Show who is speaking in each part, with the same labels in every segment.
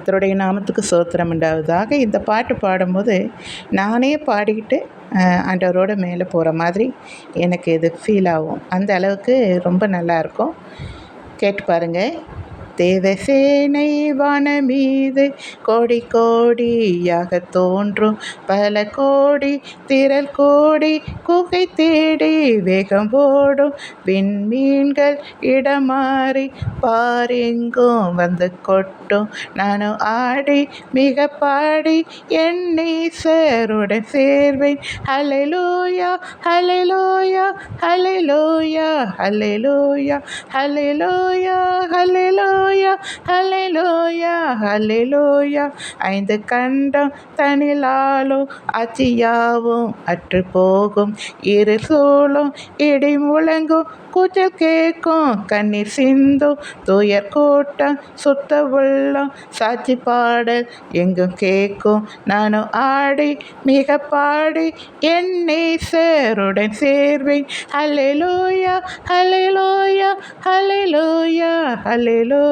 Speaker 1: கர்த்தருடைய நாமத்துக்கு ஸ்தோத்திரம் உண்டாவதாக. இந்த பாட்டு பாடும்போது நானே பாடிக்கிட்டு ஆண்டவரோட மேலே போகிற மாதிரி எனக்கு இது ஃபீல் ஆகும். அந்த அளவுக்கு ரொம்ப நல்லாயிருக்கும். கேட்டு பாருங்கள். தேவசேனை வானமீது கோடி கோடியாக தோன்றும், பல கோடி திரள் கோடி குகை தேடி வேகம் ஓடும், விண்மீன்கள் இடமாறி பாரெங்கும் வந்து கொட்டும். நானும் ஆடி மிக பாடி என் நேசருடன் சேர்வேன். ஹல்லேலூயா ஹல்லேலூயா ஹல்லேலூயா ஹல்லேலூயா ஹல்லேலூயா ஹல்லேலூயா ஹல்லேலூயா ஹல்லேலூயா. 5 கண்டம் தனிலாலும் ஆட்சியாவும் அற்று போகும், இருள் சூழும் இடி முழங்கும் கூச்சல் கேட்கும், கண்ணீர் சிந்தும் துயர் கூட்டம் சுத்த உள்ளம் சாட்சி பாடல் எங்கும் கேட்கும். நானும் ஆடி மிக பாடி என் நேசருடன் சேர்வேன். ஹல்லேலூயா ஹல்லேலூயா ஹல்லேலூயா ஹல்லேலூயா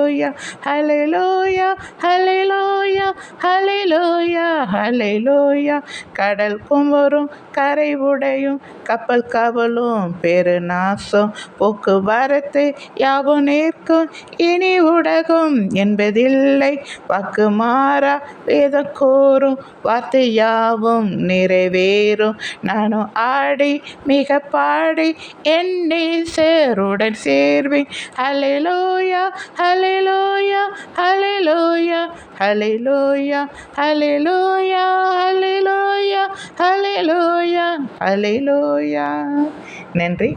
Speaker 1: ஹல்லேலூயா ஹல்லேலூயா ஹல்லேலூயா ஹல்லேலூயா. கடல் குமரும் கரை உடையும் கப்பல் கவலும் பெருநாசம், போக்குவரத்து யாவும் நிற்கும், இனி ஊடகம் என்பதில்லை. வாக்கு மாறா வேதம் கூறும் வார்த்தை யாவும் நிறைவேறும். நானும் ஆடி மிக பாடி என் நேசருடன் சேர்வேன். ஹல்லேலூயா ஹல்லேலூயா ஹல்லேலூயா ஹல்லேலூயா ஹல்லேலூயா ஹல்லேலூயா ஹல்லேலூயா ஹல்லேலூயா. நன்றி.